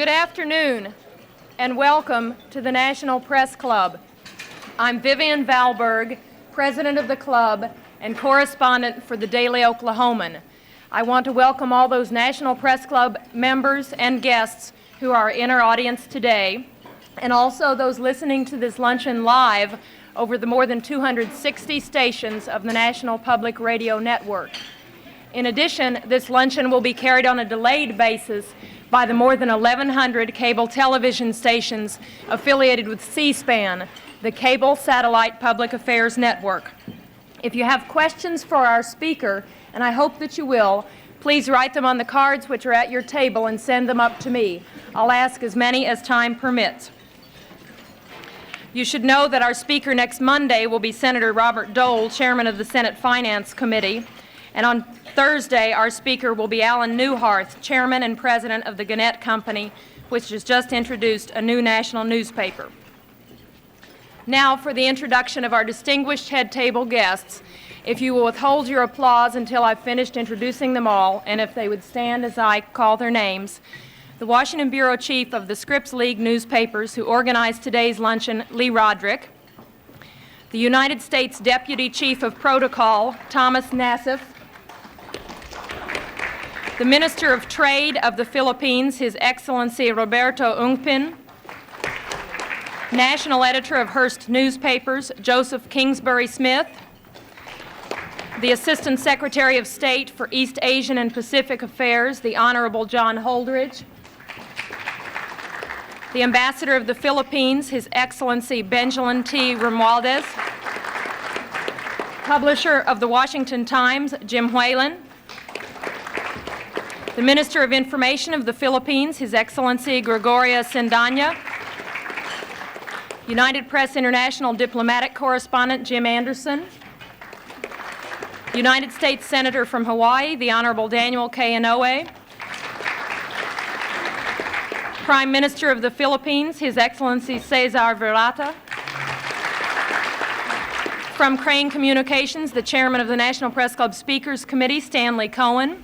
Good afternoon, and welcome to the National Press Club. I'm Vivian Valberg, president of the club and correspondent for the Daily Oklahoman. I want to welcome all those National Press Club members and guests who are in our audience today, and also those listening to this luncheon live over the more than 260 stations of the National Public Radio Network. In addition, this luncheon will be carried on a delayed basis by the more than 1,100 cable television stations affiliated with C-SPAN, the Cable Satellite Public Affairs Network. If you have questions for our speaker, and I hope that you will, please write them on the cards which are at your table and send them up to me. I'll ask as many as time permits. You should know that our speaker next Monday will be Senator Robert Dole, chairman of the Senate Finance Committee, and on Thursday, our speaker will be Alan Newharth, chairman and president of the Gannett Company, which has just introduced a new national newspaper. Now for the introduction of our distinguished head table guests. If you will withhold your applause until I've finished introducing them all, and if they would stand as I call their names. The Washington Bureau Chief of the Scripps League newspapers who organized today's luncheon, Lee Roderick. The United States Deputy Chief of Protocol, Thomas Nassif. The Minister of Trade of the Philippines, His Excellency Roberto Ungpin. National Editor of Hearst Newspapers, Joseph Kingsbury Smith. The Assistant Secretary of State for East Asian and Pacific Affairs, the Honorable John Holdridge. The Ambassador of the Philippines, His Excellency Benjamin T. Romualdez. Publisher of the Washington Times, Jim Whalen. The Minister of Information of the Philippines, His Excellency Gregoria Sendanya. United Press International Diplomatic Correspondent Jim Anderson. United States Senator from Hawaii, the Honorable Daniel K. Inouye. Prime Minister of the Philippines, His Excellency Cesar Virata. From Crane Communications, the Chairman of the National Press Club Speakers Committee, Stanley Cohen.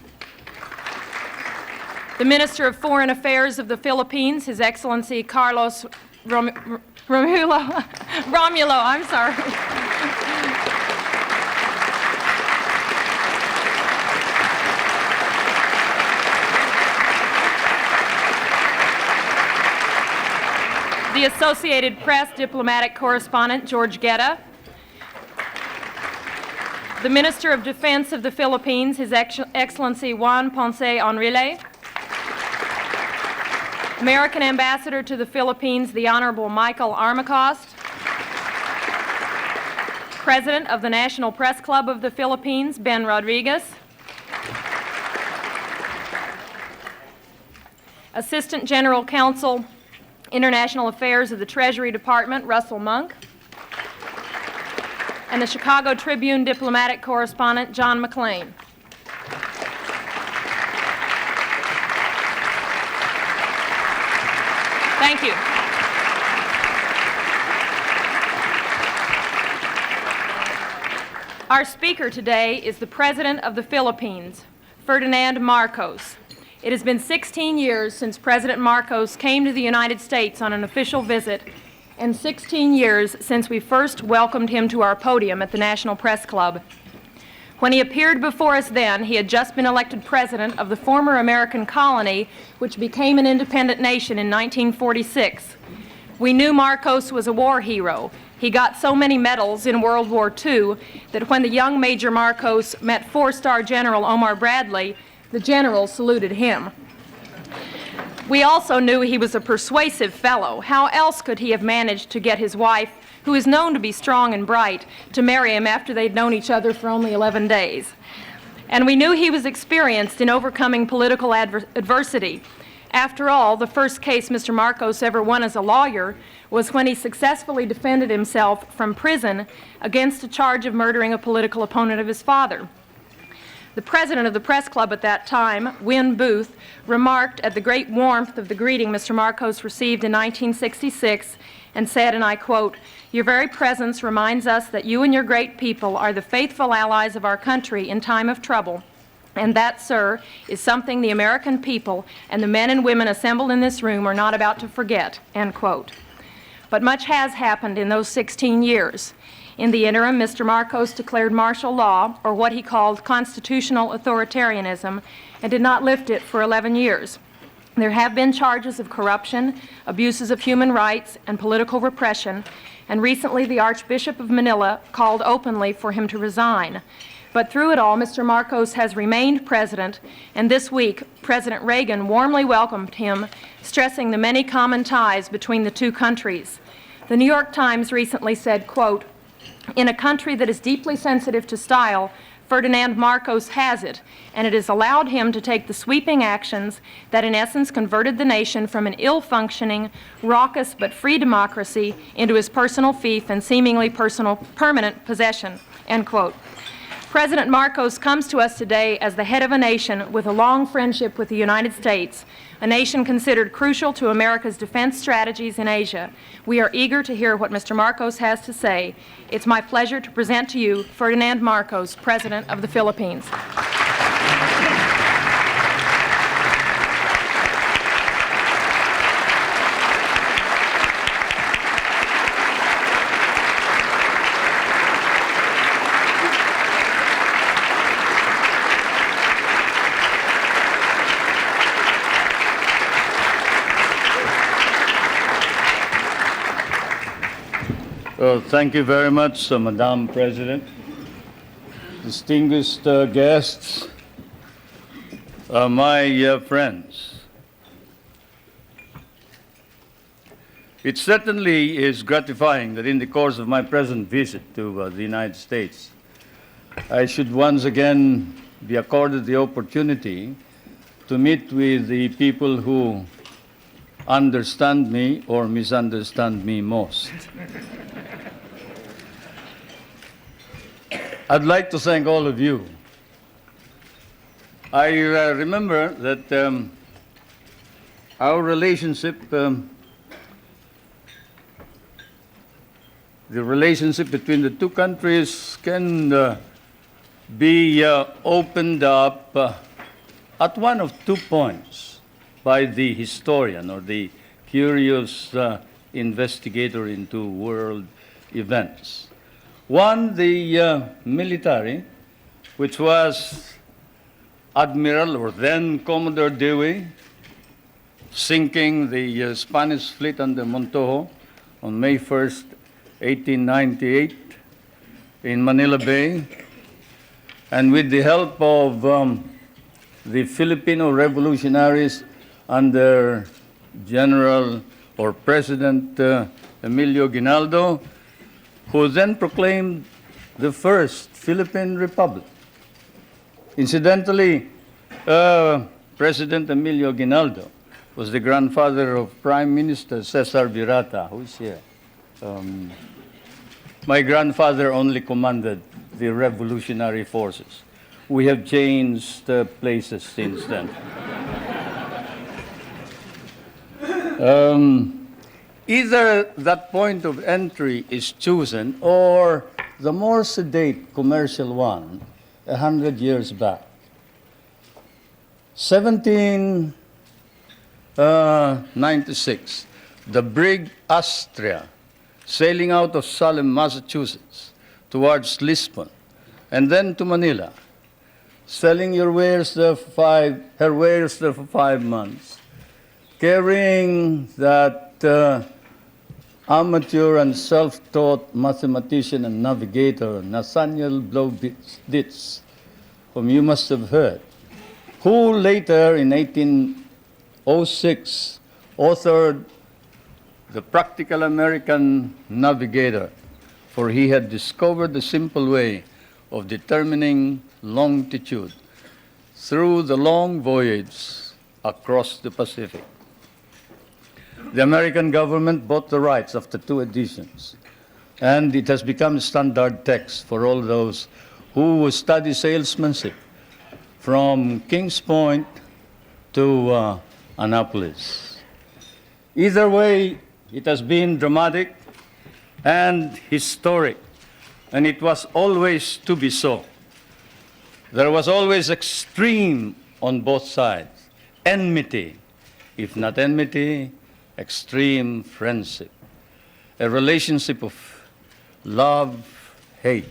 The Minister of Foreign Affairs of the Philippines, His Excellency Carlos Romulo, I'm sorry. The Associated Press Diplomatic Correspondent, George Guetta. The Minister of Defense of the Philippines, His Excellency Juan Ponce Enrile. American Ambassador to the Philippines, the Honorable Michael Armacost. President of the National Press Club of the Philippines, Ben Rodriguez. Assistant General Counsel, International Affairs of the Treasury Department, Russell Monk. And the Chicago Tribune Diplomatic Correspondent, John McClain. Thank you. Our speaker today is the President of the Philippines, Ferdinand Marcos. It has been 16 years since President Marcos came to the United States on an official visit, and 16 years since we first welcomed him to our podium at the National Press Club. When he appeared before us then, he had just been elected president of the former American colony, which became an independent nation in 1946. We knew Marcos was a war hero. He got so many medals in World War II that when the young Major Marcos met four-star General Omar Bradley, the general saluted him. We also knew he was a persuasive fellow. How else could he have managed to get his wife, who is known to be strong and bright, to marry him after they'd known each other for only 11 days? And we knew he was experienced in overcoming political adversity. After all, the first case Mr. Marcos ever won as a lawyer was when he successfully defended himself from prison against a charge of murdering a political opponent of his father. The president of the press club at that time, Win Booth, remarked at the great warmth of the greeting Mr. Marcos received in 1966 and said, and I quote, "Your very presence reminds us that you and your great people are the faithful allies of our country in time of trouble, And that, sir, is something the American people and the men and women assembled in this room are not about to forget," end quote. But much has happened in those 16 years. In the interim, Mr. Marcos declared martial law, or what he called constitutional authoritarianism, and did not lift it for 11 years. There have been charges of corruption, abuses of human rights, and political repression, and recently the Archbishop of Manila called openly for him to resign. But through it all, Mr. Marcos has remained president, and this week, President Reagan warmly welcomed him, stressing the many common ties between the two countries. The New York Times recently said, quote, "In a country that is deeply sensitive to style, Ferdinand Marcos has it, and it has allowed him to take the sweeping actions that in essence converted the nation from an ill-functioning, raucous but free democracy into his personal fief and seemingly permanent possession," end quote. President Marcos comes to us today as the head of a nation with a long friendship with the United States, a nation considered crucial to America's defense strategies in Asia. We are eager to hear what Mr. Marcos has to say. It's my pleasure to present to you Ferdinand Marcos, President of the Philippines. Well, thank you very much, Madam President. Distinguished guests, my friends. It certainly is gratifying that in the course of my present visit to the United States, I should once again be accorded the opportunity to meet with the people who understand me or misunderstand me most. I'd like to thank all of you. I remember that our relationship, the relationship between the two countries can be opened up at one of 2 points by the historian or the curious investigator into world events. One, the military, which was Admiral or then Commodore Dewey, sinking the Spanish fleet under Montojo on May 1st, 1898 in Manila Bay, and with the help of the Filipino revolutionaries under General or President Emilio Aguinaldo, who then proclaimed the first Philippine Republic. Incidentally, President Emilio Aguinaldo was the grandfather of Prime Minister Cesar Virata, who is here. My grandfather only commanded the revolutionary forces. We have changed places since then. Either that point of entry is chosen or the more sedate commercial one 100 years back. 1796, the brig Astrea, sailing out of Salem, Massachusetts, towards Lisbon, and then to Manila, selling her wares there for 5 months, carrying that amateur and self-taught mathematician and navigator, Nathaniel Blow-Ditz, whom you must have heard, who later, in 1806, authored The Practical American Navigator, for he had discovered the simple way of determining longitude through the long voyage across the Pacific. The American government bought the rights after 2 editions, and it has become standard text for all those who study salesmanship from Kings Point to Annapolis. Either way, it has been dramatic and historic, and it was always to be so. There was always extreme on both sides, enmity, if not enmity, extreme friendship, a relationship of love, hate.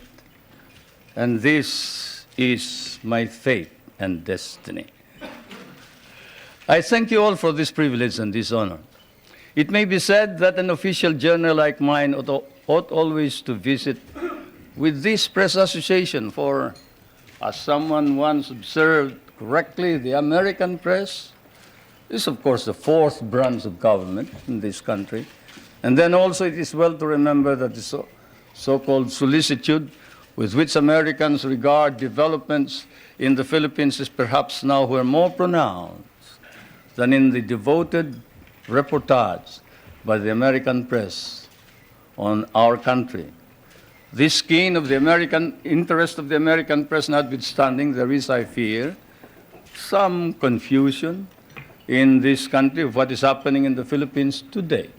And this is my fate and destiny. I thank you all for this privilege and this honor. It may be said that an official journal like mine ought always to visit with this press association, for, as someone once observed correctly, the American press is, of course, the fourth branch of government in this country. And then also it is well to remember that the so-called solicitude with which Americans regard developments in the Philippines is perhaps now more pronounced than in the devoted reportage by the American press on our country. This keen of the American interest of the American press notwithstanding, there is, I fear, some confusion in this country of what is happening in the Philippines today.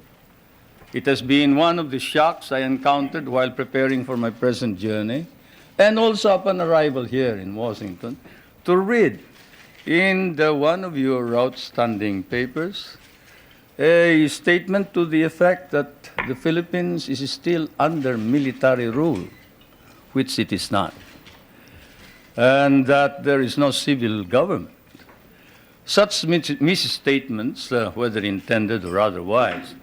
It has been one of the shocks I encountered while preparing for my present journey, and also upon arrival here in Washington, to read in one of your outstanding papers a statement to the effect that the Philippines is still under military rule, which it is not, and that there is no civil government. Such misstatements, whether intended or otherwise,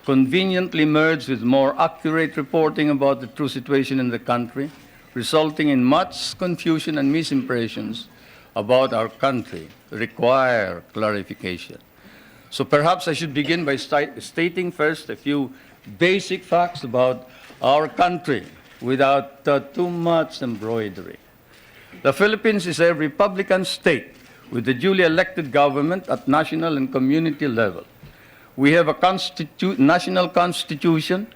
conveniently merge with more accurate reporting about the true situation in the country, resulting in much confusion and misimpressions about our country, require clarification. So perhaps I should begin by stating first a few basic facts about our country without too much embroidery. The Philippines is a republican state with a duly elected government at national and community level. We have a national constitution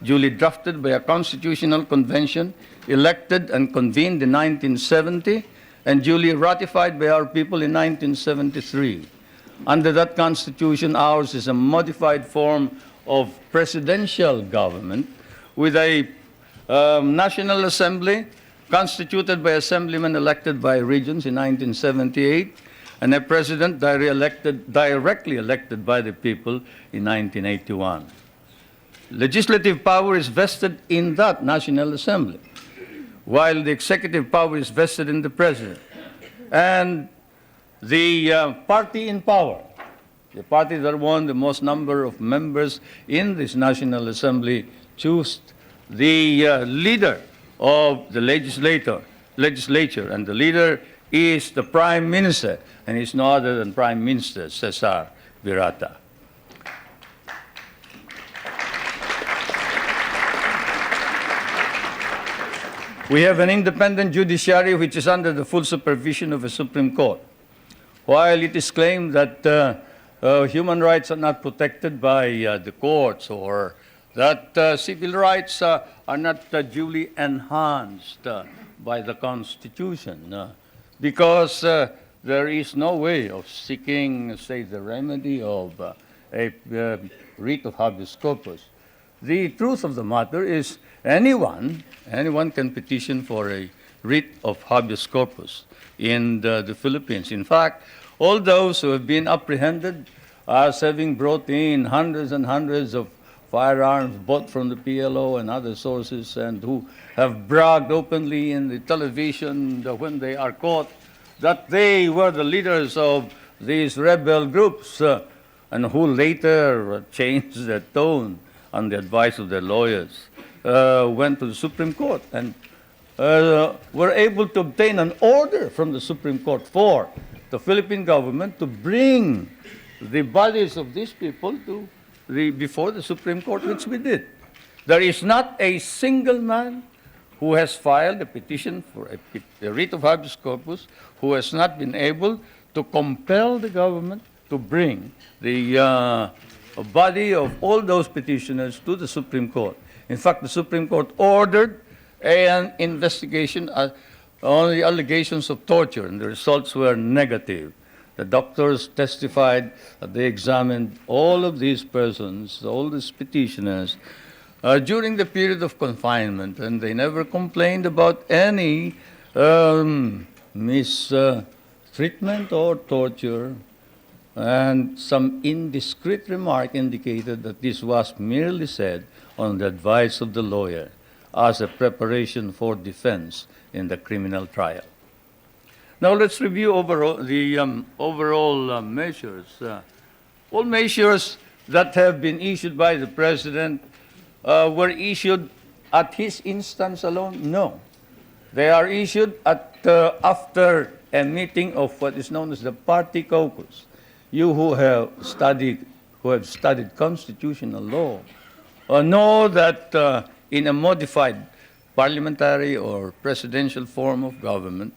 duly drafted by a constitutional convention elected and convened in 1970 and duly ratified by our people in 1973. Under that constitution, ours is a modified form of presidential government with a National Assembly constituted by assemblymen elected by regions in 1978 and a president directly elected by the people in 1981. Legislative power is vested in that National Assembly, while the executive power is vested in the president. And the party in power, the party that won the most number of members in this National Assembly, choose the leader of the legislature, and the leader is the Prime Minister, and he's no other than Prime Minister Cesar Virata. We have an independent judiciary which is under the full supervision of a Supreme Court. While it is claimed that human rights are not protected by the courts, or that civil rights are not duly enhanced by the Constitution, because there is no way of seeking, say, the remedy of a writ of habeas corpus. The truth of the matter is anyone can petition for a writ of habeas corpus in the Philippines. In fact, all those who have been apprehended as having brought in hundreds and hundreds of firearms bought from the PLO and other sources, and who have bragged openly in the television when they are caught that they were the leaders of these rebel groups, and who later changed their tone on the advice of their lawyers, went to the Supreme Court and were able to obtain an order from the Supreme Court for the Philippine government to bring the bodies of these people to before the Supreme Court, which we did. There is not a single man who has filed a petition for a writ of habeas corpus who has not been able to compel the government to bring the body of all those petitioners to the Supreme Court. In fact, the Supreme Court ordered an investigation on the allegations of torture, and the results were negative. The doctors testified that they examined all of these persons, all these petitioners, during the period of confinement, and they never complained about any mistreatment or torture, and some indiscreet remark indicated that this was merely said on the advice of the lawyer as a preparation for defense in the criminal trial. Now let's review the overall measures. All measures that have been issued by the President were issued at his instance alone? No. They are issued after a meeting of what is known as the party caucus. You who have studied constitutional law know that in a modified parliamentary or presidential form of government,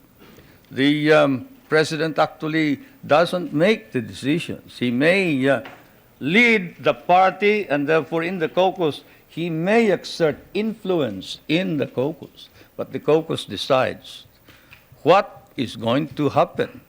the President actually doesn't make the decisions. He may lead the party, and therefore in the caucus, he may exert influence in the caucus, but the caucus decides what is going to happen,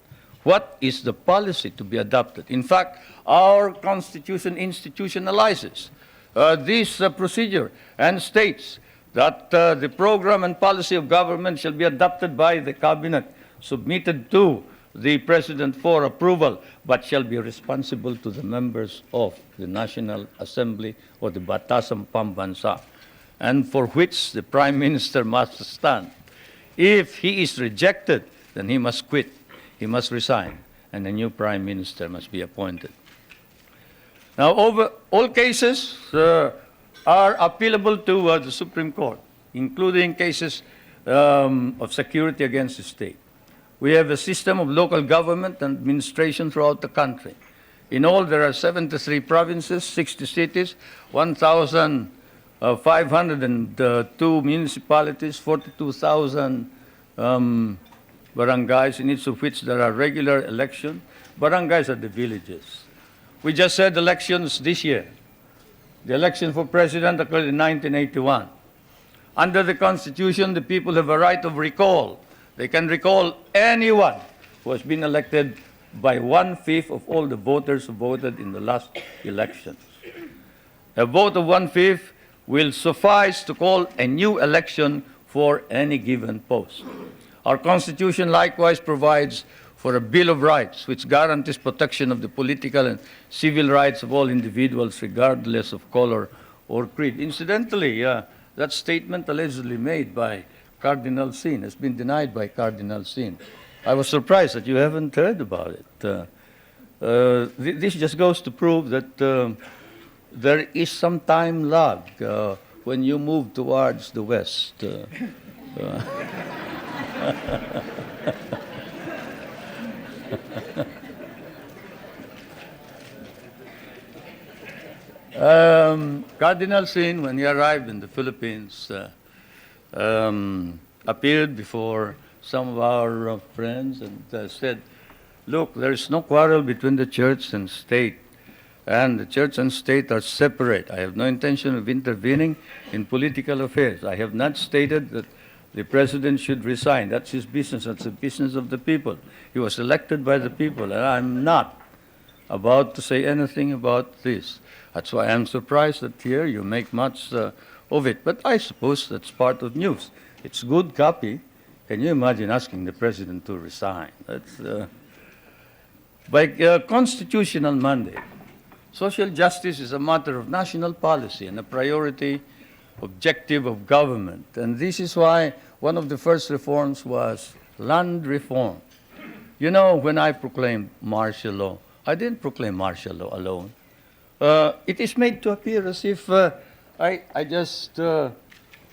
what is the policy to be adopted. In fact, our Constitution institutionalizes this procedure and states that the program and policy of government shall be adopted by the cabinet, submitted to the President for approval, but shall be responsible to the members of the National Assembly or the Batasang Pambansa, and for which the Prime Minister must stand. If he is rejected, then he must quit, he must resign, and a new Prime Minister must be appointed. Now, all cases are appealable to the Supreme Court, including cases of security against the state. We have a system of local government and administration throughout the country. In all, there are 73 provinces, 60 cities, 1,502 municipalities, 42,000 barangays, in each of which there are regular elections. Barangays are the villages. We just had elections this year. The election for president occurred in 1981. Under the Constitution, the people have a right of recall. They can recall anyone who has been elected by 1/5 of all the voters who voted in the last elections. A vote of 1/5 will suffice to call a new election for any given post. Our Constitution likewise provides for a Bill of Rights, which guarantees protection of the political and civil rights of all individuals, regardless of color or creed. Incidentally, that statement allegedly made by Cardinal Sin has been denied by Cardinal Sin. I was surprised that you haven't heard about it. This just goes to prove that there is some time lag when you move towards the West. Cardinal Sin, when he arrived in the Philippines, appeared before some of our friends and said, look, there is no quarrel between the church and state, and the church and state are separate. I have no intention of intervening in political affairs. I have not stated that the president should resign. That's his business. That's the business of the people. He was elected by the people, and I'm not about to say anything about this. That's why I'm surprised that here you make much of it. But I suppose that's part of news. It's good copy. Can you imagine asking the president to resign? That's by constitutional mandate. Social justice is a matter of national policy and a priority objective of government. And this is why one of the first reforms was land reform. You know, when I proclaimed martial law, I didn't proclaim martial law alone. It is made to appear as if I just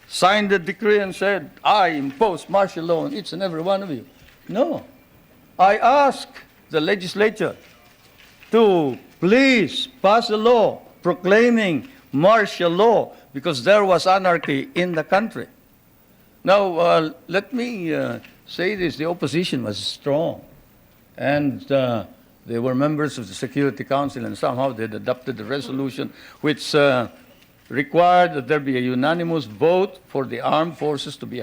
signed the decree and said, I impose martial law on each and every one of you. No. I asked the legislature to please pass a law proclaiming martial law because there was anarchy in the country. Now, let me say this. The opposition was strong. And they were members of the Security Council, and somehow they had adopted a resolution which required that there be a unanimous vote for the armed forces to be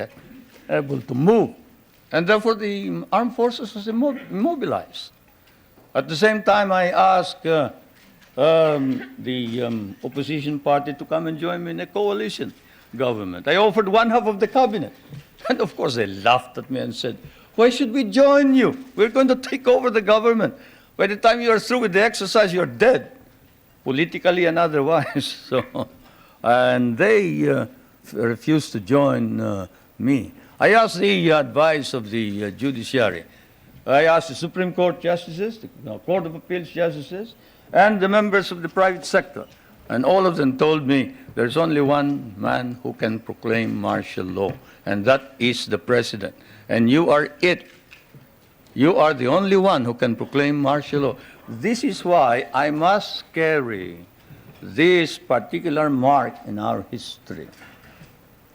able to move. And therefore, the armed forces was immobilized. At the same time, I asked the opposition party to come and join me in a coalition government. I offered one half of the cabinet. And of course, they laughed at me and said, Why should we join you? We're going to take over the government. By the time you are through with the exercise, you're dead, politically and otherwise. So, and they refused to join me. I asked the advice of the judiciary. I asked the Supreme Court justices, the Court of Appeals justices, and the members of the private sector. And all of them told me there's only one man who can proclaim martial law, and that is the president. And you are it. You are the only one who can proclaim martial law. This is why I must carry this particular mark in our history.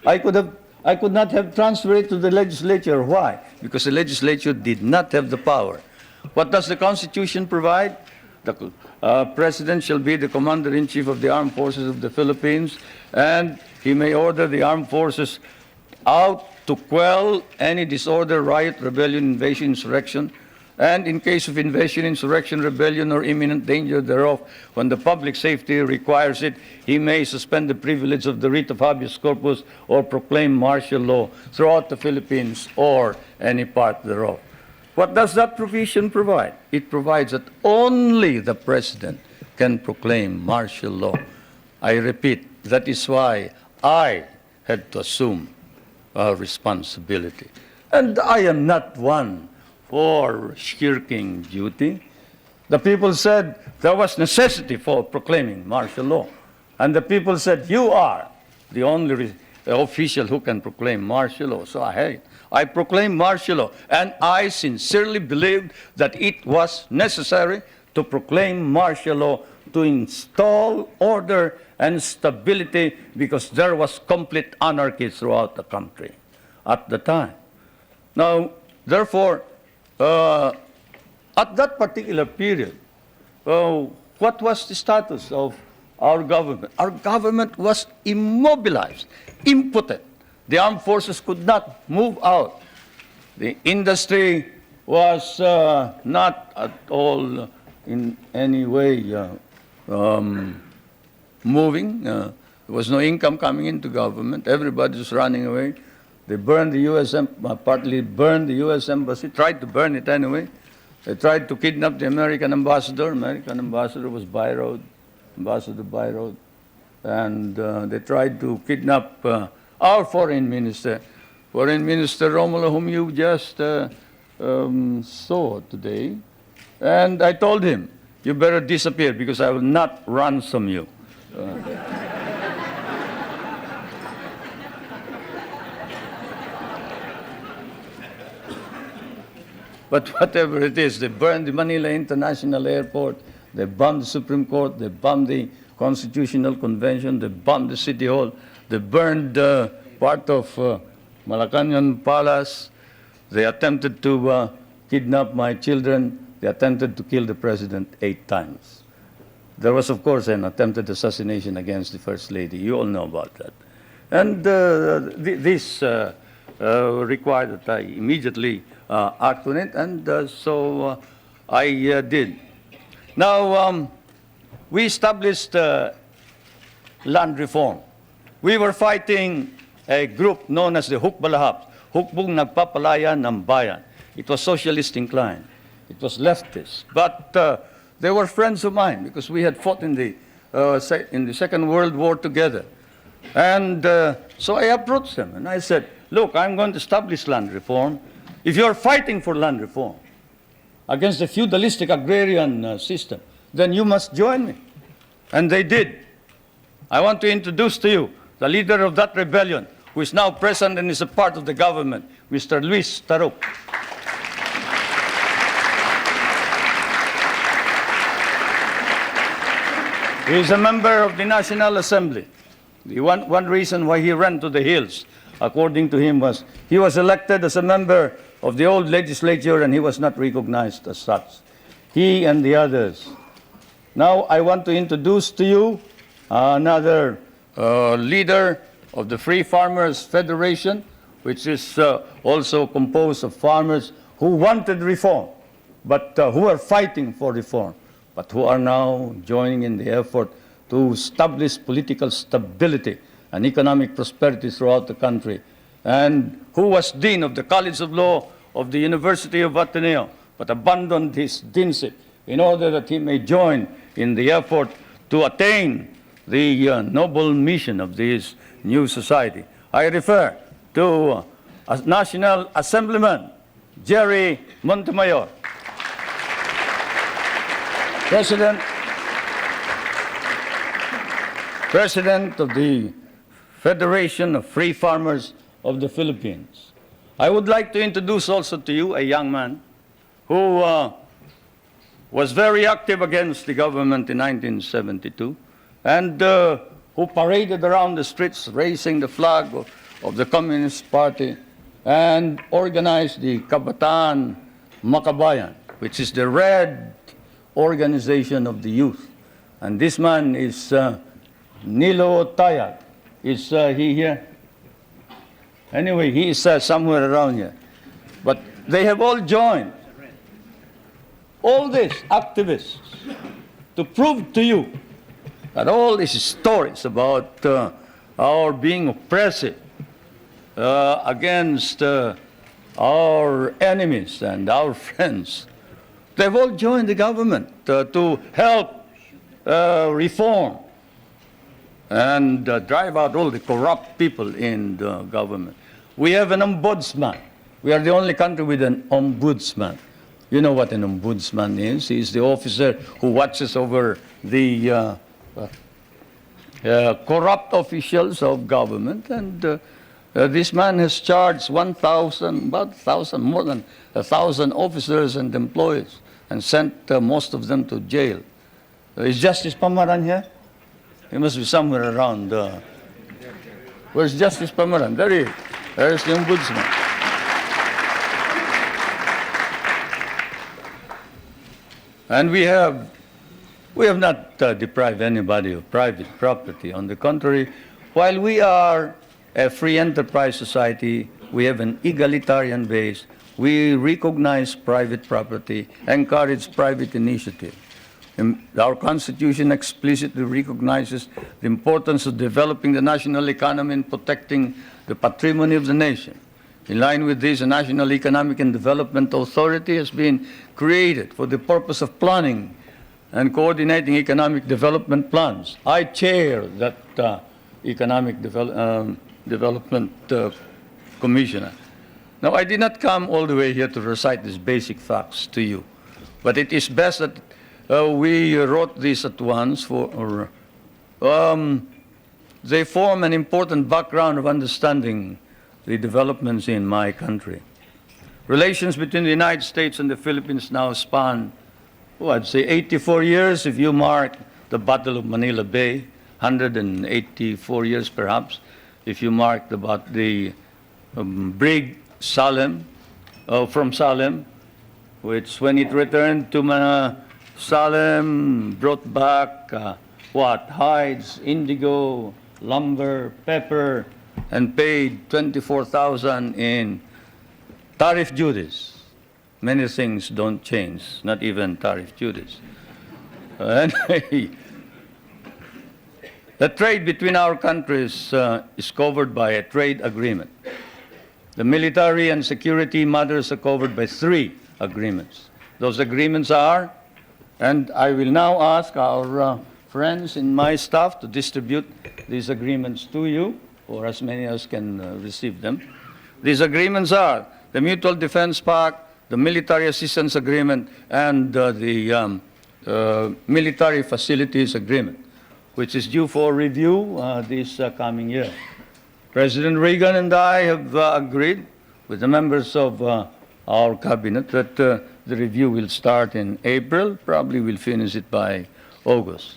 I could not have transferred it to the legislature. Why? Because the legislature did not have the power. What does the Constitution provide? The President shall be the Commander-in-Chief of the Armed Forces of the Philippines, and he may order the armed forces out to quell any disorder, riot, rebellion, invasion, insurrection, and in case of invasion, insurrection, rebellion, or imminent danger thereof, when the public safety requires it, he may suspend the privilege of the writ of habeas corpus or proclaim martial law throughout the Philippines or any part thereof. What does that provision provide? It provides that only the president can proclaim martial law. I repeat, that is why I had to assume responsibility. And I am not one for shirking duty. The people said there was necessity for proclaiming martial law. And the people said, you are the only official who can proclaim martial law. So I proclaimed martial law. And I sincerely believed that it was necessary to proclaim martial law to install order and stability, because there was complete anarchy throughout the country at the time. Now, therefore, at that particular period, what was the status of our government? Our government was immobilized, impotent. The armed forces could not move out. The industry was not at all in any way moving. There was no income coming into government. Everybody was running away. They burned the U.S. Partly burned the U.S. embassy, tried to burn it anyway. They tried to kidnap the American ambassador. American ambassador was Ambassador Byroad. And they tried to kidnap our foreign minister, Romulo, whom you just saw today. And I told him, you better disappear because I will not ransom you. But whatever it is, they burned the Manila International Airport, they bombed the Supreme Court, they bombed the Constitutional Convention, they bombed the City Hall, they burned part of Malacanang Palace, they attempted to kidnap my children, they attempted to kill the president 8 times. There was, of course, an attempted assassination against the First Lady. You all know about that. And this required that I immediately act on it, and so I did. Now, we established land reform. We were fighting a group known as the Hukbalahap, Hukbong Nagpapalaya ng Bayan. It was socialist inclined. It was leftist. But they were friends of mine because we had fought in the Second World War together. And so I approached them and I said, look, I'm going to establish land reform. If you're fighting for land reform against the feudalistic agrarian system, then you must join me. And they did. I want to introduce to you the leader of that rebellion, who is now present and is a part of the government, Mr. Luis Taruk. He is a member of the National Assembly. The one reason why he ran to the hills, according to him, was he was elected as a member of the old legislature and he was not recognized as such. He and the others. Now I want to introduce to you another leader of the Free Farmers Federation, which is also composed of farmers who wanted reform, but who are fighting for reform, but who are now joining in the effort to establish political stability and economic prosperity throughout the country, and who was Dean of the College of Law of the University of Ateneo, but abandoned his deanship in order that he may join in the effort to attain the noble mission of this new society. I refer to National Assemblyman Jerry Montemayor, President of the Federation of Free Farmers of the Philippines. I would like to introduce also to you a young man who was very active against the government in 1972 and who paraded around the streets raising the flag of the Communist Party and organized the Kabataan Makabayan, which is the red organization of the youth. And this man is Nilo Tayag. Is he here? Anyway, he is somewhere around here. But they have all joined, all these activists, to prove to you that all these stories about our being oppressive against our enemies and our friends, they've all joined the government to help reform and drive out all the corrupt people in the government. We have an ombudsman. We are the only country with an ombudsman. You know what an ombudsman is. He is the officer who watches over the corrupt officials of government. And this man has charged more than 1,000 officers and employees and sent most of them to jail. Is Justice Pamaran here? He must be somewhere around. Where's Justice Pamaran? There he is. There's the ombudsman. And we have not deprived anybody of private property. On the contrary, while we are a free enterprise society, we have an egalitarian base. We recognize private property, encourage private initiative. Our Constitution explicitly recognizes the importance of developing the national economy and protecting the patrimony of the nation. In line with this, a National Economic and Development Authority has been created for the purpose of planning and coordinating economic development plans. I chair that Economic Development Commissioner. Now, I did not come all the way here to recite these basic facts to you, but it is best that we wrote this at once they form an important background of understanding the developments in my country. Relations between the United States and the Philippines now span, I'd say 84 years if you mark the Battle of Manila Bay, 184 years perhaps if you mark the brig Salem, from Salem, which when it returned to Salem brought back hides, indigo, lumber, pepper, and paid 24,000 in tariff duties. Many things don't change, not even tariff duties. Anyway, the trade between our countries is covered by a trade agreement. The military and security matters are covered by 3 agreements. Those agreements are, and I will now ask our friends in my staff to distribute these agreements to you, or as many as can receive them. These agreements are the Mutual Defense Pact, the Military Assistance Agreement, and the Military Facilities Agreement, which is due for review this coming year. President Reagan and I have agreed with the members of our cabinet that the review will start in April, probably we'll finish it by August.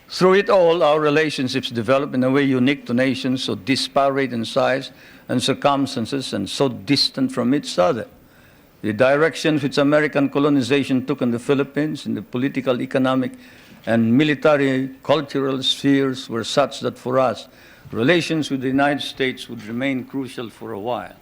Through it all, our relationships develop in a way unique to nations so disparate in size and circumstances and so distant from each other. The directions which American colonization took in the Philippines in the political, economic, and military, cultural spheres were such that for us, relations with the United States would remain crucial for a while.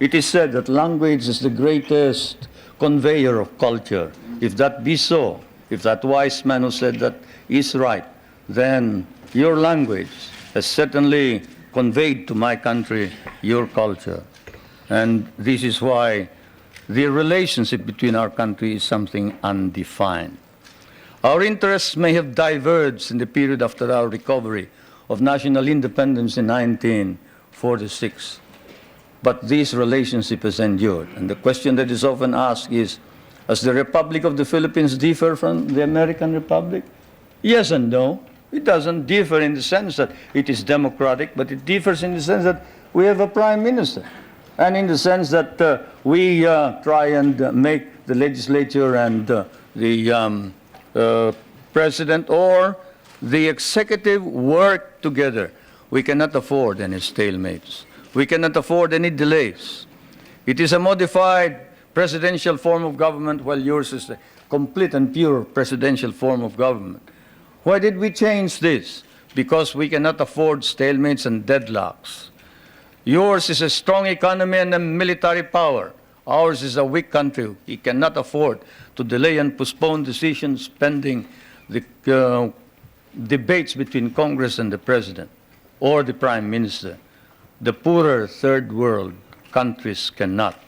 It is said that language is the greatest conveyor of culture. If that be so, if that wise man who said that is right, then your language has certainly conveyed to my country your culture. And this is why the relationship between our countries is something undefined. Our interests may have diverged in the period after our recovery of national independence in 1946, but this relationship has endured. And the question that is often asked is, does the Republic of the Philippines differ from the American Republic? Yes and no. It doesn't differ in the sense that it is democratic, but it differs in the sense that we have a prime minister, and in the sense that we try and make the legislature and the president or the executive work together. We cannot afford any stalemates. We cannot afford any delays. It is a modified presidential form of government, while yours is a complete and pure presidential form of government. Why did we change this? Because we cannot afford stalemates and deadlocks. Yours is a strong economy and a military power. Ours is a weak country. We cannot afford to delay and postpone decisions pending the debates between Congress and the President or the Prime Minister. The poorer third world countries cannot.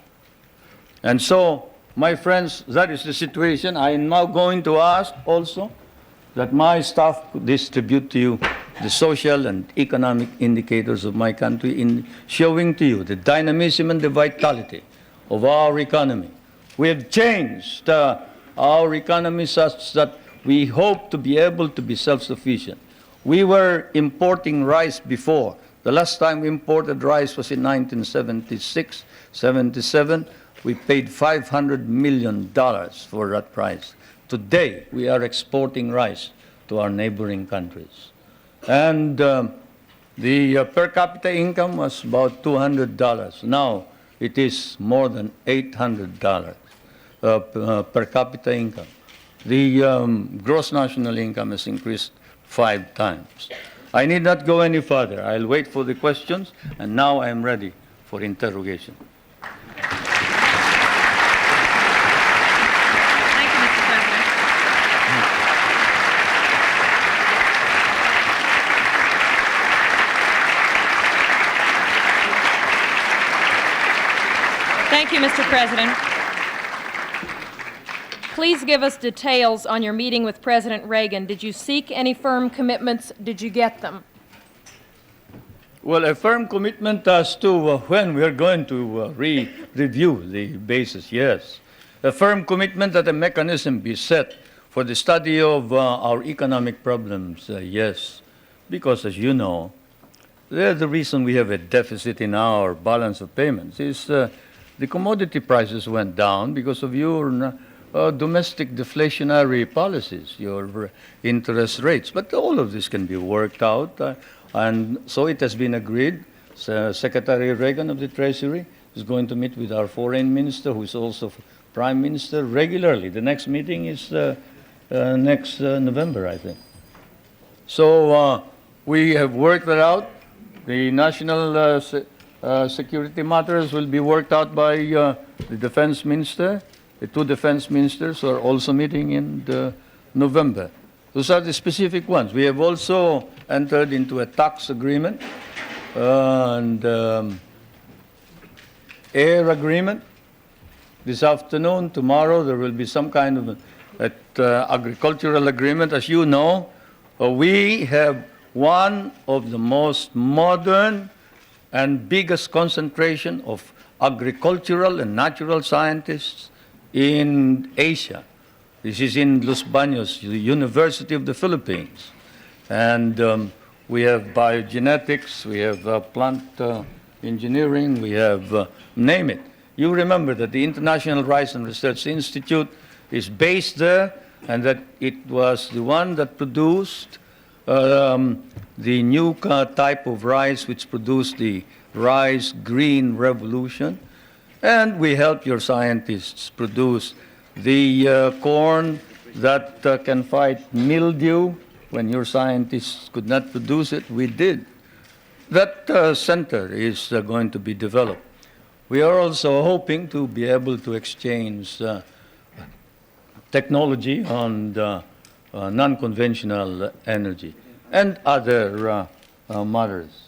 And so, my friends, that is the situation. I am now going to ask also that my staff distribute to you the social and economic indicators of my country in showing to you the dynamism and the vitality of our economy. We have changed our economy such that we hope to be able to be self-sufficient. We were importing rice before. The last time we imported rice was in 1976, 77. We paid $500 million for that rice. Today, we are exporting rice to our neighboring countries. And the per capita income was about $200. Now, it is more than $800 per capita income. The gross national income has increased 5 times. I need not go any further. I'll wait for the questions, and now I am ready for interrogation. Thank you, Mr. President. Thank you, Mr. President. Please give us details on your meeting with President Reagan. Did you seek any firm commitments? Did you get them? Well, a firm commitment as to when we are going to review the basis, yes. A firm commitment that a mechanism be set for the study of our economic problems, yes. Because, as you know, the reason we have a deficit in our balance of payments is the commodity prices went down because of your domestic deflationary policies, your interest rates. But all of this can be worked out, and so it has been agreed. Secretary Reagan of the Treasury is going to meet with our foreign minister, who is also prime minister, regularly. The next meeting is next November, I think. So we have worked that out. The national security matters will be worked out by the defense minister. The 2 defense ministers are also meeting in November. Those are the specific ones. We have also entered into a tax agreement and air agreement. This afternoon, tomorrow, there will be some kind of agricultural agreement. As you know, we have one of the most modern and biggest concentration of agricultural and natural scientists in Asia. This is in Los Baños, the University of the Philippines. And we have biogenetics, we have plant engineering, we have, name it. You remember that the International Rice and Research Institute is based there, and that it was the one that produced the new type of rice which produced the rice green revolution. And we help your scientists produce the corn that can fight mildew. When your scientists could not produce it, we did. That center is going to be developed. We are also hoping to be able to exchange technology on non-conventional energy and other matters.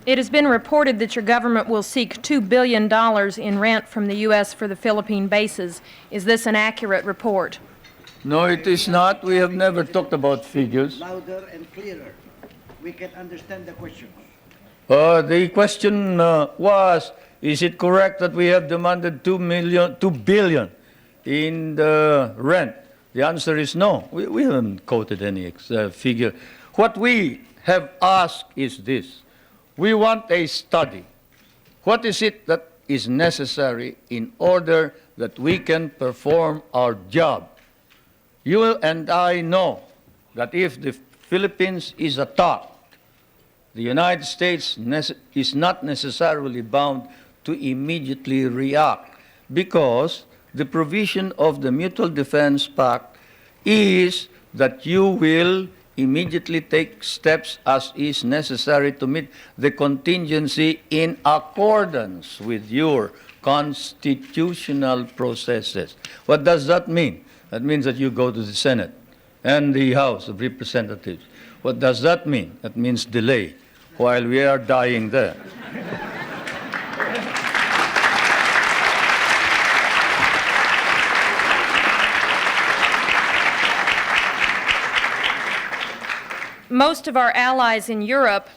It has been reported that your government will seek $2 billion in rent from the U.S. for the Philippine bases. Is this an accurate report? No, it is not. We have never talked about figures. Louder and clearer. We can understand the question. The question was, is it correct that we have demanded $2 billion in the rent? The answer is no. We haven't quoted any figure. What we have asked is this. We want a study. What is it that is necessary in order that we can perform our job? You and I know that if the Philippines is attacked, the United States is not necessarily bound to immediately react because the provision of the Mutual Defense Pact is that you will immediately take steps as is necessary to meet the contingency in accordance with your constitutional processes. What does that mean? That means that you go to the Senate and the House of Representatives. What does that mean? That means delay while we are dying there. Most of our allies in Europe,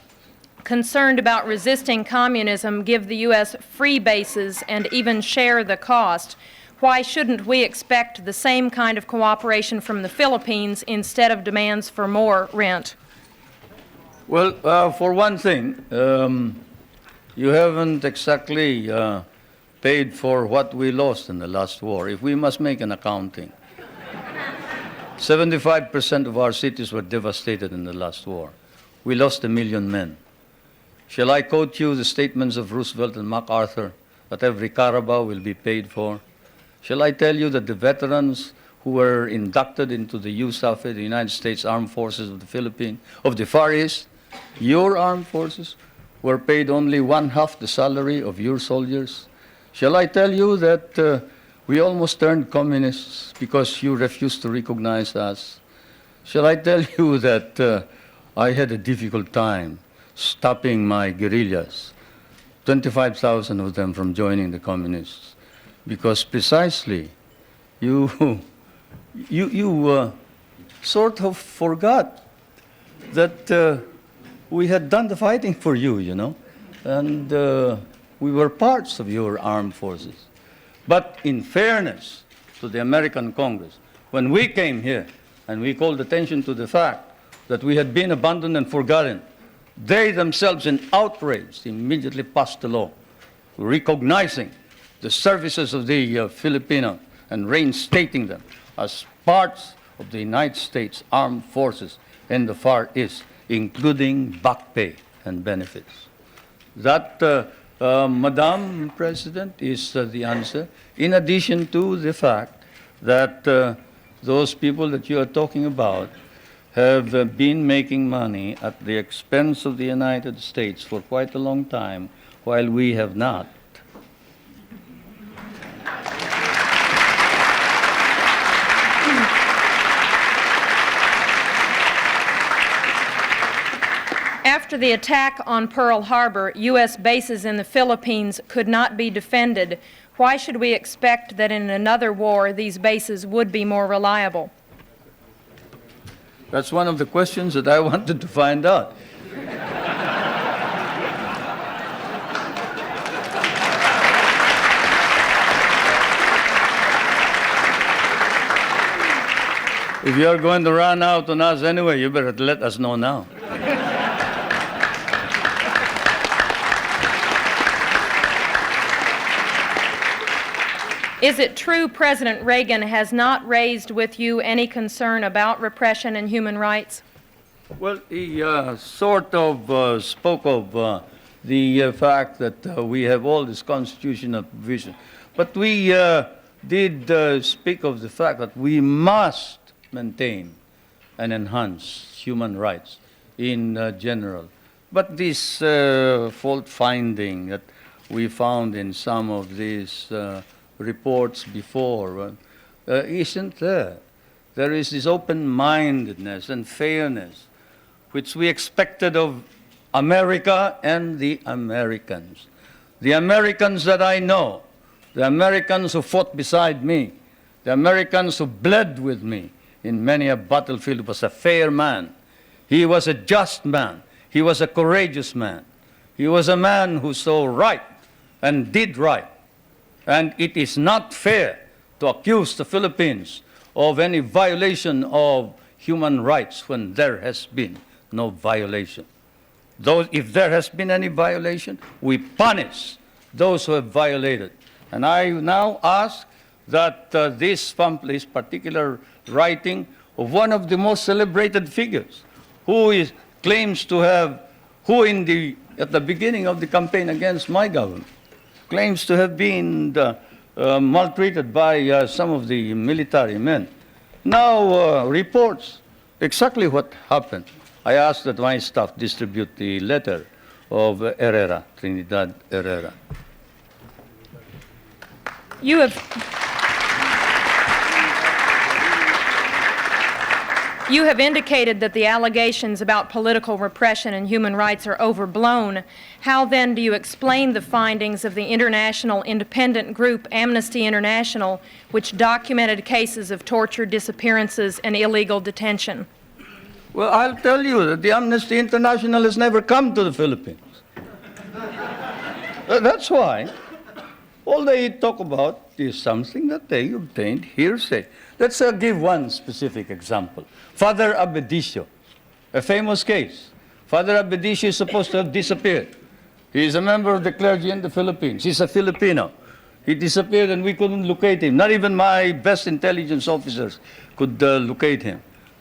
concerned about resisting communism, give the U.S. free bases and even share the cost. Why shouldn't we expect the same kind of cooperation from the Philippines instead of demands for more rent? Well, for one thing, you haven't exactly paid for what we lost in the last war. If we must make an accounting, 75% of our cities were devastated in the last war. We lost 1 million men. Shall I quote you the statements of Roosevelt and MacArthur that every Carabao will be paid for? Shall I tell you that the veterans who were inducted into the USAF, the United States Armed Forces of the Philippines, of the Far East, your armed forces, were paid only 1/2 the salary of your soldiers? Shall I tell you that we almost turned communists because you refused to recognize us? Shall I tell you that I had a difficult time stopping my guerrillas, 25,000 of them from joining the communists, because precisely you sort of forgot that we had done the fighting for you, you know, and we were parts of your armed forces. But in fairness to the American Congress, when we came here and we called attention to the fact that we had been abandoned and forgotten, they themselves in outrage immediately passed a law recognizing the services of the Filipino and reinstating them as parts of the United States Armed Forces in the Far East, including back pay and benefits. That, Madam President, is the answer, in addition to the fact that those people that you are talking about have been making money at the expense of the United States for quite a long time, while we have not. After the attack on Pearl Harbor, U.S. bases in the Philippines could not be defended. Why should we expect that in another war these bases would be more reliable? That's one of the questions that I wanted to find out. If you are going to run out on us anyway, you better let us know now. Is it true President Reagan has not raised with you any concern about repression and human rights? Well, he sort of spoke of the fact that we have all this constitutional provision. But we did speak of the fact that we must maintain and enhance human rights in general. But this fault finding that we found in some of these reports before isn't there. There is this open-mindedness and fairness which we expected of America and the Americans. The Americans that I know, the Americans who fought beside me, the Americans who bled with me in many a battlefield, was a fair man. He was a just man. He was a courageous man. He was a man who saw right and did right. And it is not fair to accuse the Philippines of any violation of human rights when there has been no violation. If there has been any violation, we punish those who have violated. And I now ask that this particular writing of one of the most celebrated figures, who claims to have, at the beginning of the campaign against my government, claims to have been maltreated by some of the military men, now reports exactly what happened. I ask that my staff distribute the letter of Herrera, Trinidad Herrera. You have indicated that the allegations about political repression and human rights are overblown. How then do you explain the findings of the international independent group Amnesty International, which documented cases of torture, disappearances, and illegal detention? Well, I'll tell you that the Amnesty International has never come to the Philippines. That's why all they talk about is something that they obtained hearsay. Let's give one specific example. Father Abedicio, a famous case. Father Abedicio is supposed to have disappeared. He is a member of the clergy in the Philippines. He's a Filipino. He disappeared and we couldn't locate him. Not even my best intelligence officers could locate him.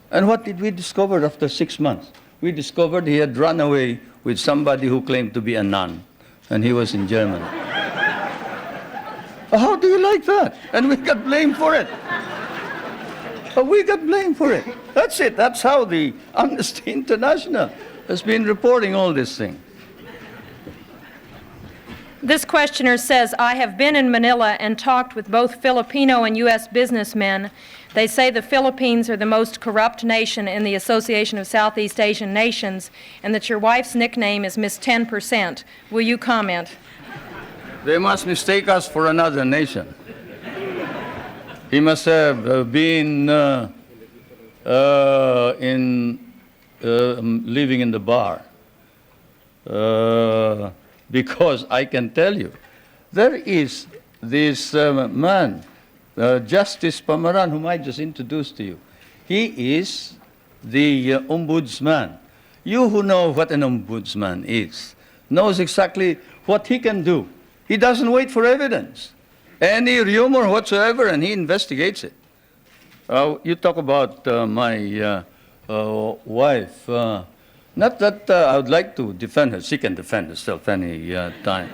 And what did we discover after 6 months? We discovered he had run away with somebody who claimed to be a nun, and he was in Germany. How do you like that? And we got blamed for it. We got blamed for it. That's it. That's how the Amnesty International has been reporting all this thing. This questioner says, I have been in Manila and talked with both Filipino and U.S. businessmen. They say the Philippines are the most corrupt nation in the Association of Southeast Asian Nations, and that your wife's nickname is Miss 10%. Will you comment? They must mistake us for another nation. He must have been living in the bar. Because I can tell you, there is this man, Justice Pamaran, whom I just introduced to you. He is the ombudsman. You who know what an ombudsman is, knows exactly what he can do. He doesn't wait for evidence. Any rumor whatsoever, and he investigates it. You talk about my wife. Not that I would like to defend her. She can defend herself any time.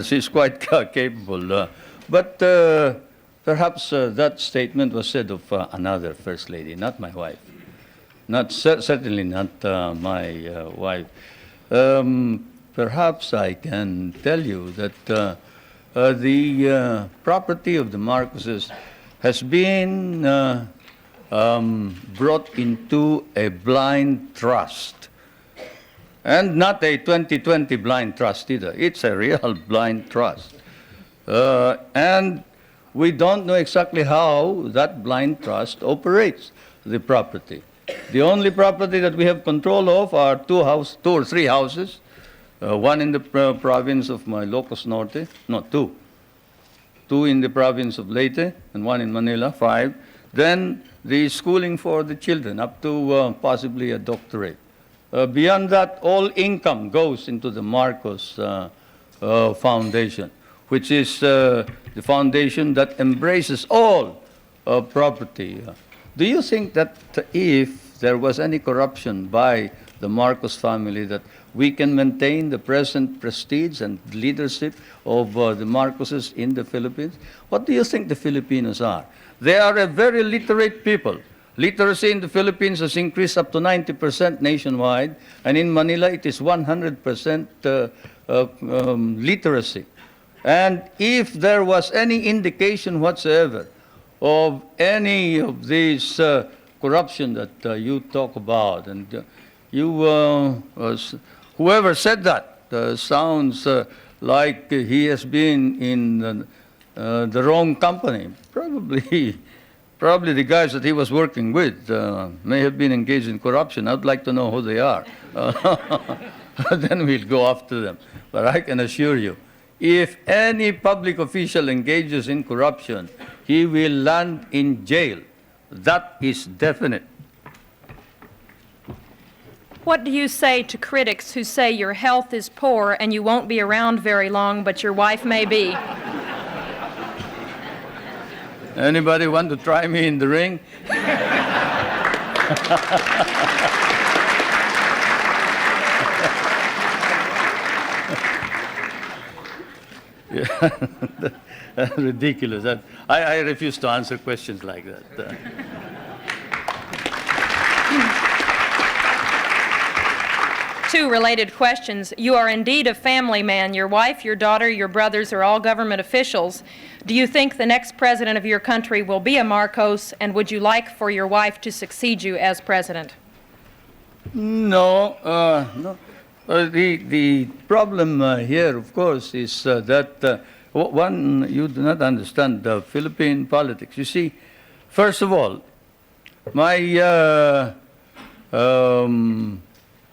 She's quite capable. But perhaps that statement was said of another First Lady, not my wife. Certainly not my wife. Perhaps I can tell you that the property of the Marcoses has been brought into a blind trust. And not a 2020 blind trust either. It's a real blind trust. And we don't know exactly how that blind trust operates the property. The only property that we have control of are two or three houses, one in the province of Ilocos Norte, no, two. Two in the province of Leyte, and one in Manila, 5. Then the schooling for the children, up to possibly a doctorate. Beyond that, all income goes into the MARCOS Foundation, which is the foundation that embraces all property. Do you think that if there was any corruption by the Marcos family, that we can maintain the present prestige and leadership of the Marcoses in the Philippines? What do you think the Filipinos are? They are a very literate people. Literacy in the Philippines has increased up to 90% nationwide, and in Manila it is 100% literacy. And if there was any indication whatsoever of any of these corruption that you talk about, and you Whoever said that sounds like he has been in the wrong company. Probably the guys that he was working with may have been engaged in corruption. I'd like to know who they are. Then we'll go after them. But I can assure you, if any public official engages in corruption, he will land in jail. That is definite. What do you say to critics who say your health is poor and you won't be around very long, but your wife may be? Anybody want to try me in the ring? Yeah. Ridiculous. I refuse to answer questions like that. Two related questions. You are indeed a family man. Your wife, your daughter, your brothers are all government officials. Do you think the next president of your country will be a Marcos, and would you like for your wife to succeed you as president? No, no. The problem here, of course, is that one, you do not understand the Philippine politics. You see, first of all,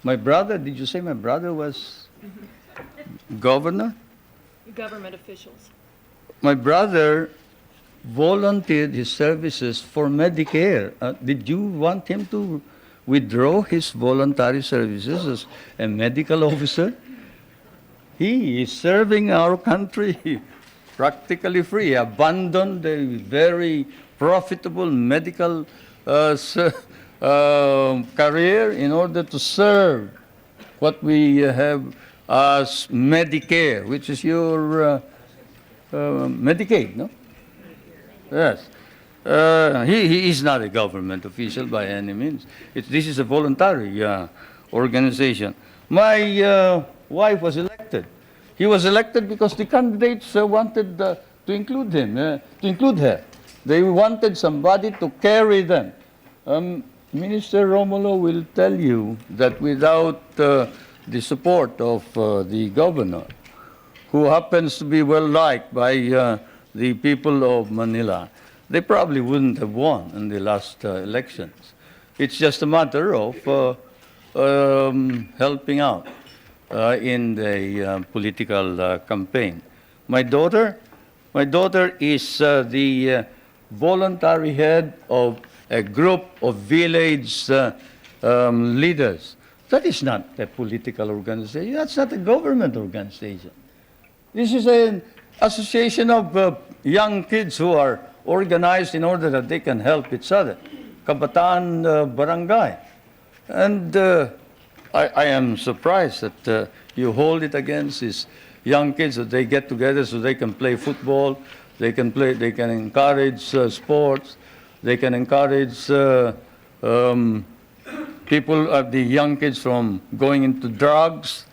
my brother, did you say my brother was governor? Government officials. My brother volunteered his services for Medicare. Did you want him to withdraw his voluntary services as a medical officer? He is serving our country practically free. He abandoned a very profitable medical career in order to serve what we have as Medicare, which is your Medicaid, no? Yes. He is not a government official by any means. This is a voluntary organization. My wife was elected. He was elected because the candidates wanted to include him, to include her. They wanted somebody to carry them. Minister Romulo will tell you that without the support of the governor, who happens to be well liked by the people of Manila, they probably wouldn't have won in the last elections. It's just a matter of helping out in the political campaign. My daughter is the voluntary head of a group of village leaders. That is not a political organization. That's not a government organization. This is an association of young kids who are organized in order that they can help each other. Kabataan Barangay. And I am surprised that you hold it against these young kids, that they get together so they can play football, they can encourage sports, they can encourage people, the young kids from going into drugs.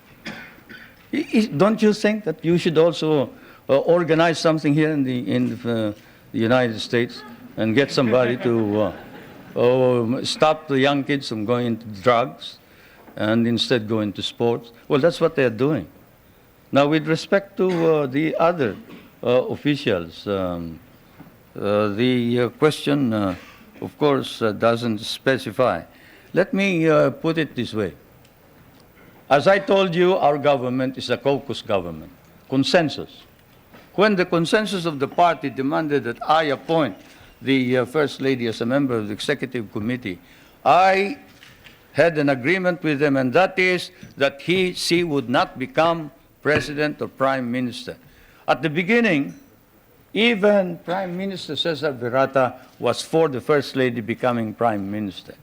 Don't you think that you should also organize something here in the United States and get somebody to stop the young kids from going into drugs and instead go into sports? Well, that's what they're doing. Now, with respect to the other officials, the question, of course, doesn't specify. Let me put it this way. As I told you, our government is a caucus government, consensus. When the consensus of the party demanded that I appoint the First Lady as a member of the Executive Committee, I had an agreement with them, and that is that she would not become President or Prime Minister. At the beginning, even Prime Minister Cesar Virata was for the First Lady becoming Prime Minister.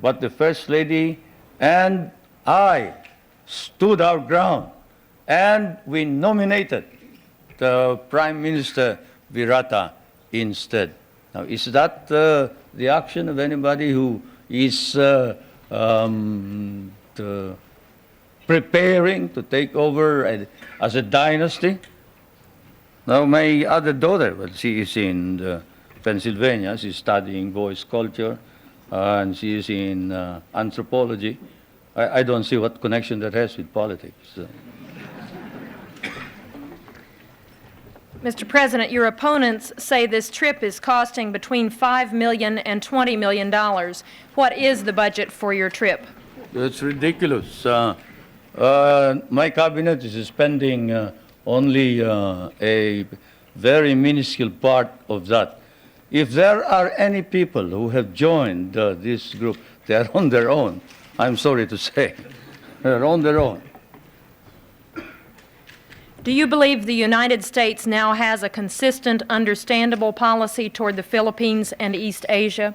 But the First Lady and I stood our ground, and we nominated the Prime Minister Virata instead. Now, is that the action of anybody who is preparing to take over as a dynasty? Now, my other daughter, well, she is in Pennsylvania. She's studying voice culture, and she is in anthropology. I don't see what connection that has with politics. Mr. President, your opponents say this trip is costing between $5 million and $20 million. What is the budget for your trip? It's ridiculous. My cabinet is spending only a very minuscule part of that. If there are any people who have joined this group, they are on their own. I'm sorry to say. They're on their own. Do you believe the United States now has a consistent, understandable policy toward the Philippines and East Asia?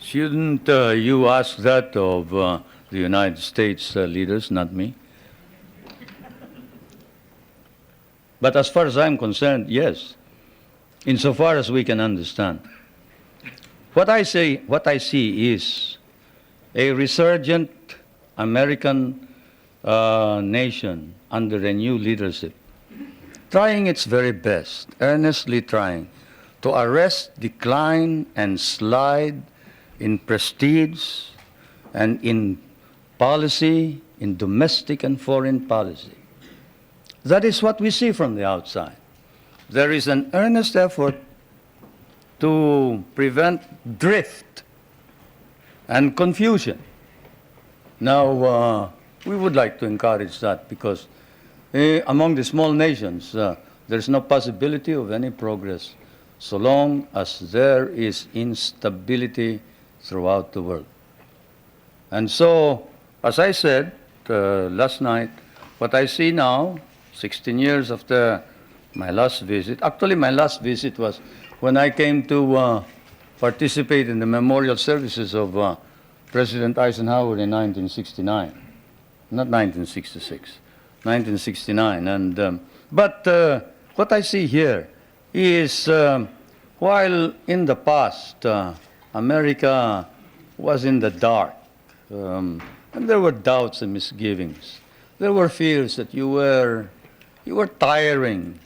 Shouldn't you ask that of the United States leaders, not me? But as far as I'm concerned, yes, insofar as we can understand. What I see is a resurgent American nation under a new leadership, trying its very best, earnestly trying to arrest decline and slide in prestige and in policy, in domestic and foreign policy. That is what we see from the outside. There is an earnest effort to prevent drift and confusion. Now, we would like to encourage that because among the small nations, there's no possibility of any progress so long as there is instability throughout the world. And so, as I said last night, what I see now, 16 years after my last visit, actually my last visit was when I came to participate in the memorial services of President Eisenhower in 1969, not 1966, 1969. And, but what I see here is while in the past America was in the dark, and there were doubts and misgivings. There were fears that you were tiring,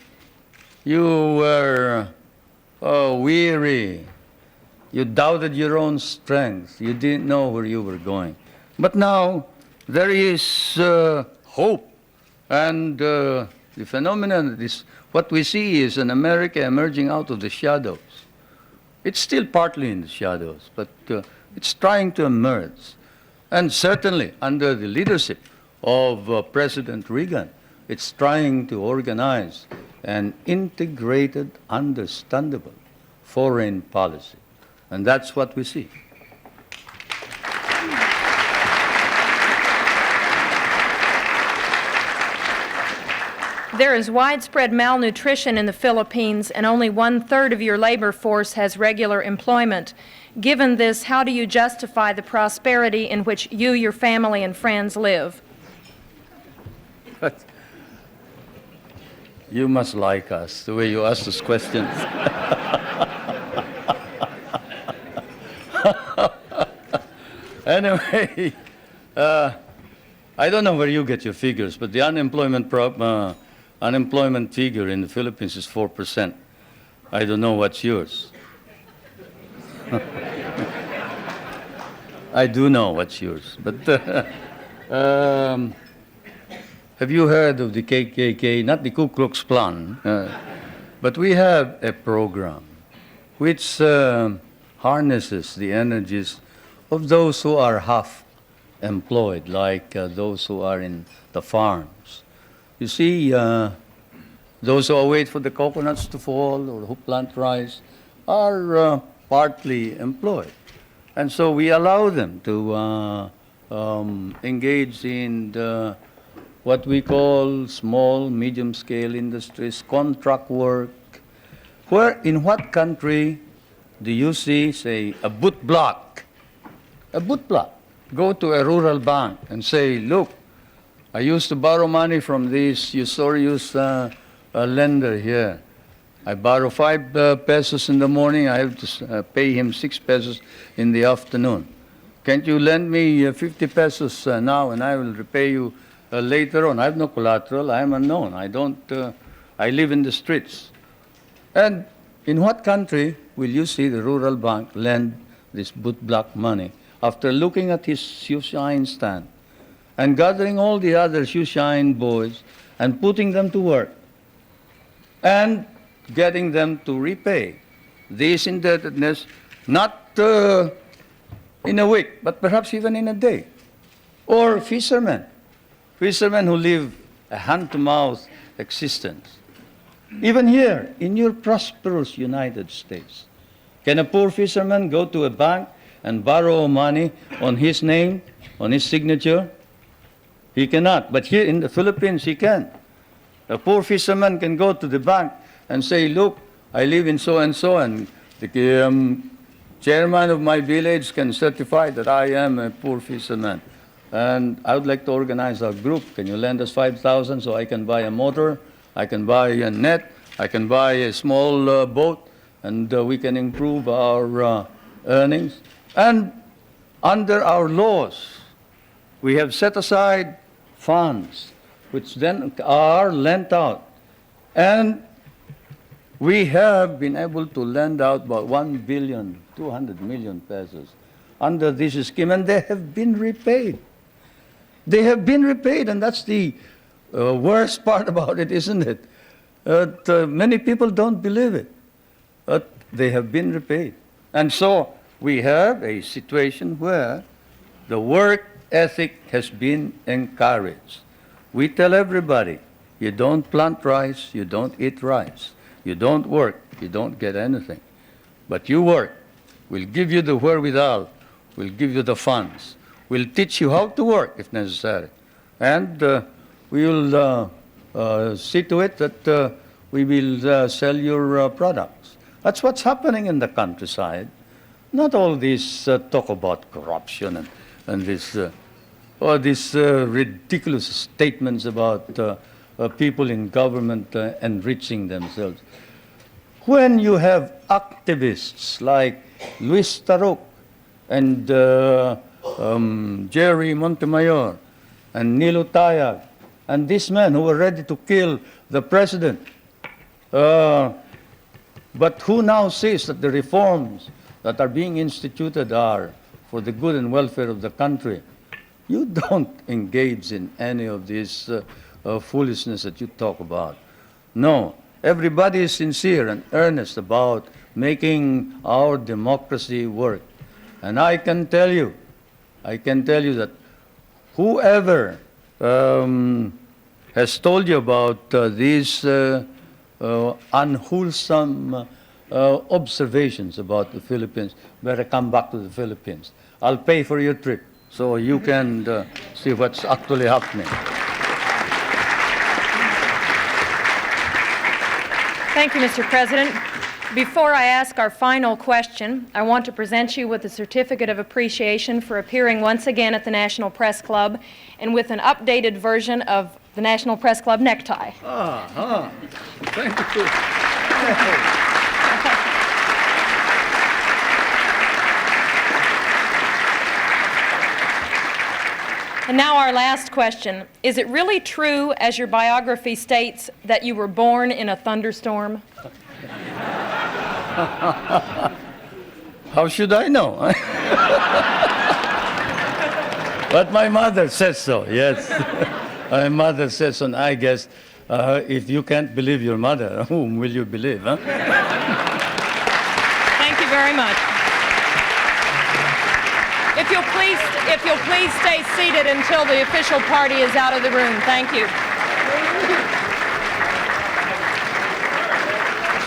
you were weary, you doubted your own strength, you didn't know where you were going. But now there is hope, and the phenomenon is what we see is an America emerging out of the shadows. It's still partly in the shadows, but it's trying to emerge. And certainly under the leadership of President Reagan, it's trying to organize an integrated, understandable foreign policy. And that's what we see. There is widespread malnutrition in the Philippines, and only 1/3 of your labor force has regular employment. Given this, how do you justify the prosperity in which you, your family, and friends live? You must like us, the way you ask those questions. Anyway, I don't know where you get your figures, but the unemployment figure in the Philippines is 4%. I don't know what's yours. I do know what's yours, but have you heard of the KKK, not the Ku Klux Klan, but we have a program which harnesses the energies of those who are half employed, like those who are in the farms. You see, those who await for the coconuts to fall or who plant rice are partly employed. And so we allow them to engage in what we call small, medium-scale industries, contract work. Where, in what country do you see, say, a boot block? A boot block. Go to a rural bank and say, look, I used to borrow money from this usurious lender here. I borrow 5 pesos in the morning, I have to pay him 6 pesos in the afternoon. Can't you lend me 50 pesos now and I will repay you later on? I have no collateral, I am unknown, I live in the streets. And in what country will you see the rural bank lend this bootblack money, after looking at his shoeshine stand and gathering all the other shoeshine boys and putting them to work and getting them to repay this indebtedness, not in a week, but perhaps even in a day. Or fishermen who live a hand-to-mouth existence. Even here, in your prosperous United States, can a poor fisherman go to a bank and borrow money on his name, on his signature? He cannot. But here in the Philippines, he can. A poor fisherman can go to the bank and say, look, I live in so-and-so, and the chairman of my village can certify that I am a poor fisherman. And I would like to organize a group. Can you lend us 5,000 so I can buy a motor, I can buy a net, I can buy a small boat, and we can improve our earnings. And under our laws, we have set aside funds which then are lent out. And we have been able to lend out about 1,200,000,000 pesos under this scheme, and they have been repaid. They have been repaid, and that's the worst part about it, isn't it? Many people don't believe it, but they have been repaid. And so we have a situation where the work ethic has been encouraged. We tell everybody, you don't plant rice, you don't eat rice. You don't work, you don't get anything. But you work. We'll give you the wherewithal. We'll give you the funds. We'll teach you how to work if necessary. And we will see to it that we will sell your products. That's what's happening in the countryside. Not all this talk about corruption and this these ridiculous statements about people in government enriching themselves. When you have activists like Luis Tarok and Jerry Montemayor and Nilo Tayag and these men who were ready to kill the president, but who now says that the reforms that are being instituted are for the good and welfare of the country, you don't engage in any of this foolishness that you talk about. No, everybody is sincere and earnest about making our democracy work. And I can tell you that whoever has told you about these unwholesome observations about the Philippines, better come back to the Philippines. I'll pay for your trip so you can see what's actually happening. Thank you, Mr. President. Before I ask our final question, I want to present you with a certificate of appreciation for appearing once again at the National Press Club and with an updated version of the National Press Club necktie. Thank you. And now our last question. Is it really true, as your biography states, that you were born in a thunderstorm? How should I know? But my mother says so, yes. My mother says so, and I guess if you can't believe your mother, whom will you believe? Huh? Thank you very much. If you'll please stay seated until the official party is out of the room. Thank you.